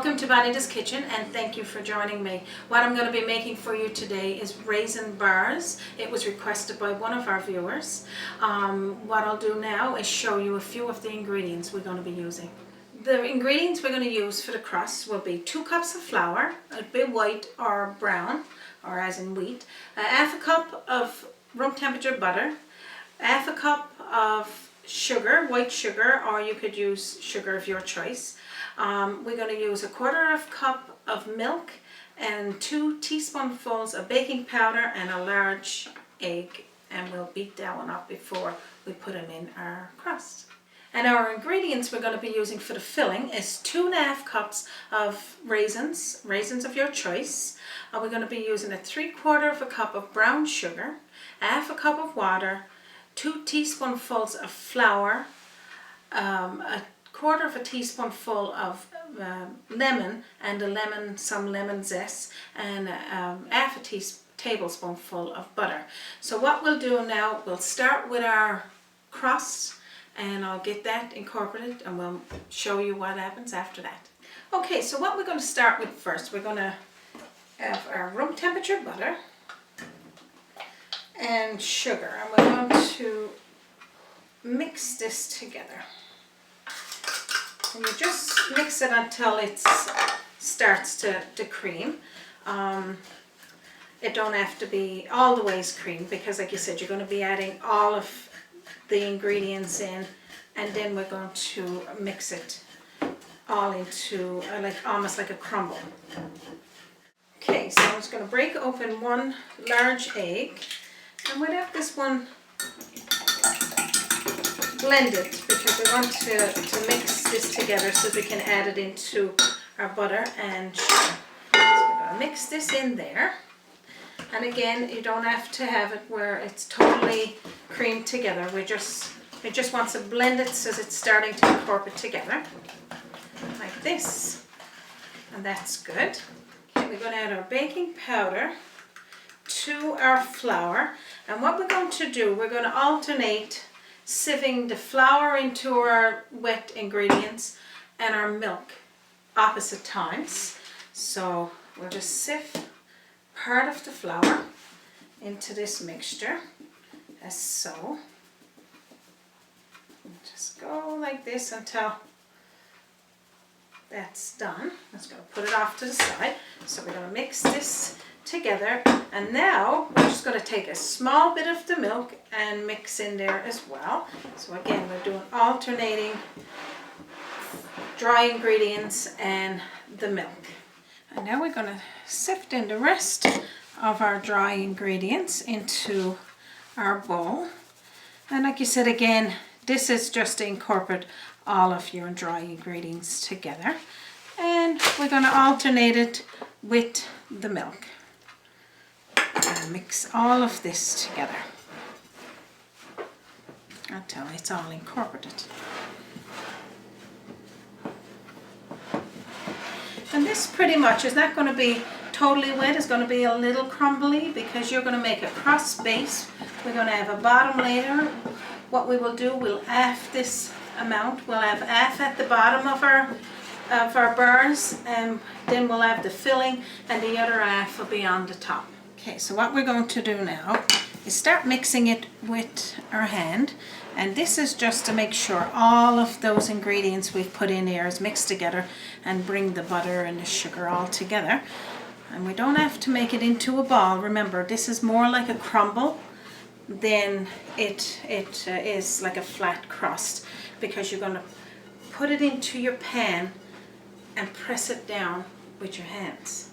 Welcome to Bonita's Kitchen and thank you for joining me. What I'm going to be making for you today is Raisin Bars. It was requested by one of our viewers. What I'll do now is show you a few of the ingredients we're going to be using. The ingredients we're going to use for the crust will be 2 cups of flour, a bit white or brown, or as in wheat, half a cup of room temperature butter, half a cup of sugar, white sugar, or you could use sugar of your choice. We're going to use a 1/4 cup of milk and 2 teaspoonfuls of baking powder and a large egg, and we'll beat that one up before we put them in our crust. And our ingredients we're going to be using for the filling is 2.5 cups of raisins of your choice. We're going to be using a 3/4 cup of brown sugar, half a cup of water, 2 teaspoonfuls of flour, a 1/4 teaspoonful of lemon and some lemon zest, and half a tablespoonful of butter. So what we'll do now, we'll start with our crust, and I'll get that incorporated and we'll show you what happens after that. Okay, so what we're going to start with first, we're going to have our room temperature butter and sugar, and we're going to mix this together. And you just mix it until it starts to cream. It don't have to be all the ways cream, because like you said, you're going to be adding all of the ingredients in, and then we're going to mix it all into almost like a crumble. Okay, so I'm just going to break open 1 large egg, and we'll have this one blended because we want to mix this together so we can add it into our butter and sugar. So we're going to mix this in there, and again, you don't have to have it where it's totally creamed together. We just want to blend it so it's starting to incorporate together like this, and that's good. Okay, we're going to add our baking powder to our flour, and what we're going to do, we're going to alternate sieving the flour into our wet ingredients and our milk opposite times. So we'll just sieve part of the flour into this mixture, as so. Just go like this until that's done. I'm just going to put it off to the side. So we're going to mix this together, and now we're just going to take a small bit of the milk and mix in there as well. So again, we're doing alternating dry ingredients and the milk. And now we're going to sift in the rest of our dry ingredients into our bowl. And like you said, again, this is just to incorporate all of your dry ingredients together, and we're going to alternate it with the milk. And mix all of this together until it's all incorporated. And this pretty much is not going to be totally wet. It's going to be a little crumbly because you're going to make a crust base. We're going to have a bottom layer. What we will do, we'll half this amount. We'll have half at the bottom of our bars, and then we'll have the filling, and the other half will be on the top. Okay, so what we're going to do now is start mixing it with our hand, and this is just to make sure all of those ingredients we've put in here is mixed together and bring the butter and the sugar all together. And we don't have to make it into a ball. Remember, this is more like a crumble than it is like a flat crust, because you're going to put it into your pan and press it down with your hands.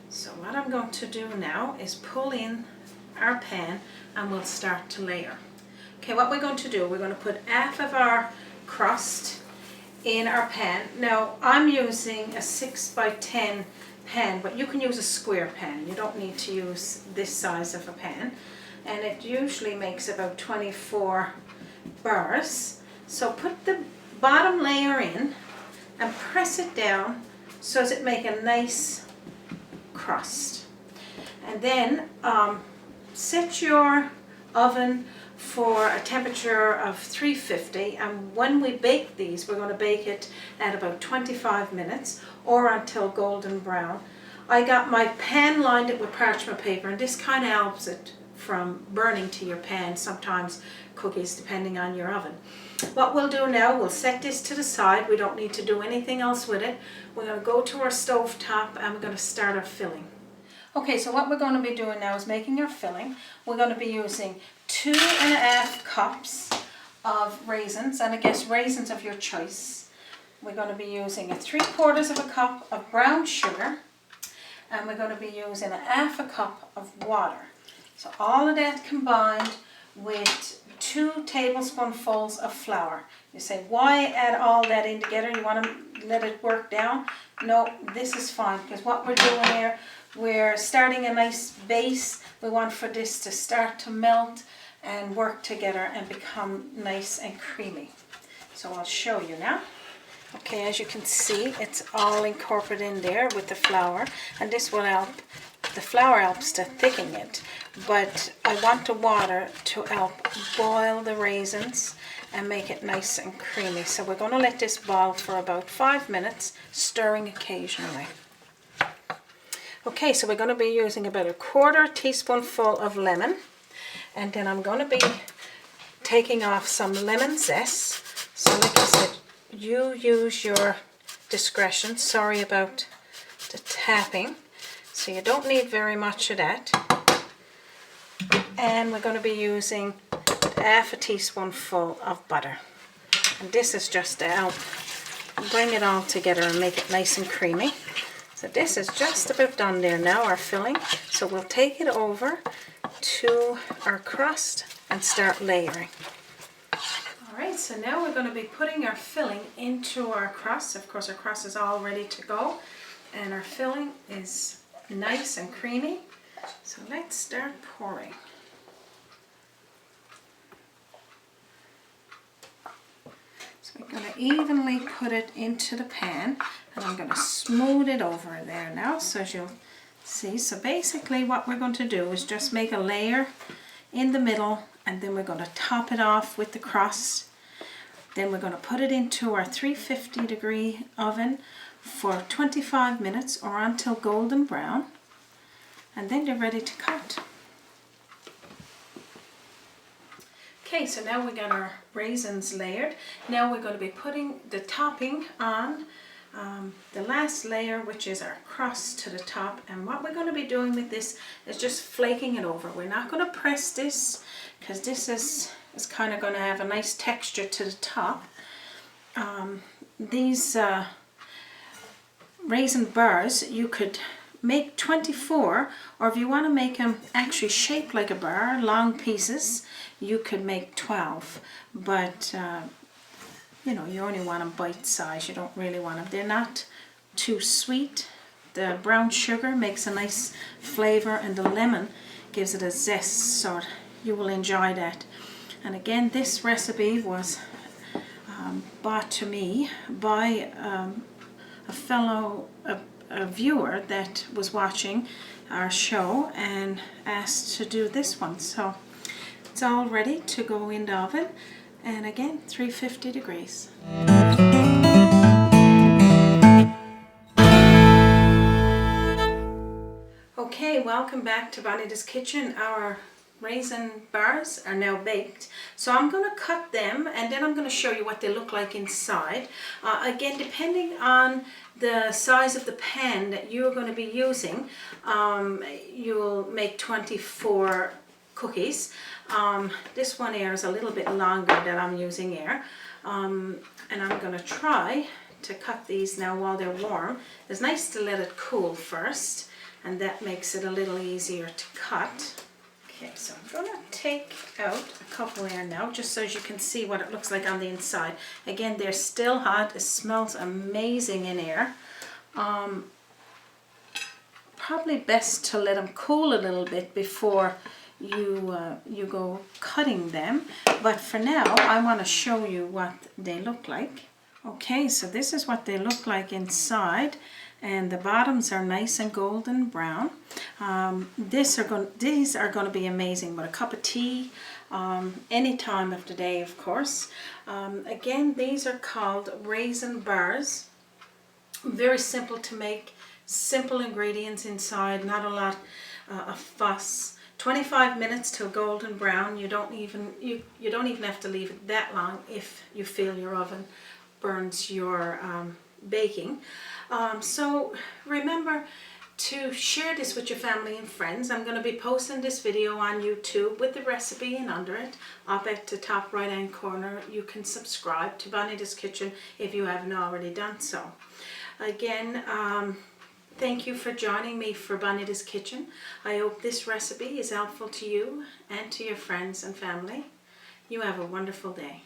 So what I'm going to do now is pull in our pan, and we'll start to layer. Okay, what we're going to do, we're going to put half of our crust in our pan. Now I'm using a 6x10 pan, but you can use a square pan. You don't need to use this size of a pan, and it usually makes about 24 bars. So put the bottom layer in and press it down so as it make a nice crust. And then set your oven for a temperature of 350, and when we bake these, we're going to bake it at about 25 minutes or until golden brown. I got my pan lined it with parchment paper, and this kind of helps it from burning to your pan, sometimes cookies, depending on your oven. What we'll do now, we'll set this to the side. We don't need to do anything else with it. We're going to go to our stove top and we're going to start our filling. Okay, so what we're going to be doing now is making our filling. We're going to be using 2.5 cups of raisins, and I guess raisins of your choice. We're going to be using 3/4 of a cup of brown sugar, and we're going to be using 1/2 cup of water. So all of that combined with 2 tablespoonfuls of flour. You say, why add all that in together? You want to let it work down? No, this is fine, because what we're doing here, we're starting a nice base. We want for this to start to melt and work together and become nice and creamy. So I'll show you now. Okay, as you can see, it's all incorporated in there with the flour, and this will help. The flour helps to thicken it, but I want the water to help boil the raisins and make it nice and creamy. So we're going to let this boil for about 5 minutes, stirring occasionally. Okay, so we're going to be using about 1/4 teaspoonful of lemon, and then I'm going to be taking off some lemon zest. So like I said, you use your discretion. Sorry about the tapping. So you don't need very much of that. And we're going to be using 1/2 teaspoonful of butter. And this is just to help bring it all together and make it nice and creamy. So this is just about done there now, our filling. So we'll take it over to our crust and start layering. Alright, so now we're going to be putting our filling into our crust. Of course, our crust is all ready to go, and our filling is nice and creamy. So let's start pouring. So we're going to evenly put it into the pan, and I'm going to smooth it over there now, so as you'll see. So basically what we're going to do is just make a layer in the middle, and then we're going to top it off with the crust. Then we're going to put it into our 350-degree oven for 25 minutes or until golden brown, and then they're ready to cut. Okay, so now we got our raisins layered. Now we're going to be putting the topping on the last layer, which is our crust, to the top. And what we're going to be doing with this is just flaking it over. We're not going to press this, because this is kind of going to have a nice texture to the top. These raisin bars, you could make 24, or if you want to make them actually shaped like a bar, long pieces, you could make 12. But you know, you only want them bite size. You don't really want them. They're not too sweet. The brown sugar makes a nice flavor, and the lemon gives it a zest, so you will enjoy that. And again, this recipe was brought to me by a viewer that was watching our show and asked to do this one. So it's all ready to go in the oven, and again 350 degrees. Okay, welcome back to Bonita's Kitchen. Our raisin bars are now baked, so I'm going to cut them, and then I'm going to show you what they look like inside. Again, depending on the size of the pan that you're going to be using, you'll make 24 cookies. This one here is a little bit longer that I'm using here, and I'm going to try to cut these now while they're warm. It's nice to let it cool first, and that makes it a little easier to cut. Okay, so I'm going to take out a couple here now, just so you can see what it looks like on the inside. Again, they're still hot. It smells amazing in here. Probably best to let them cool a little bit before you go cutting them. But for now, I want to show you what they look like. Okay, so this is what they look like inside. and the bottoms are nice and golden brown. These are going to be amazing with a cup of tea, any time of the day, of course. Again, these are called Raisin Bars. Very simple to make, simple ingredients inside, not a lot of fuss. 25 minutes till golden brown. You don't even have to leave it that long if you feel your oven burns your baking. So remember to share this with your family and friends. I'm going to be posting this video on YouTube with the recipe, and under it, up at the top right hand corner, you can subscribe to Bonita's Kitchen if you haven't already done so. Again, thank you for joining me for Bonita's Kitchen. I hope this recipe is helpful to you and to your friends and family. You have a wonderful day.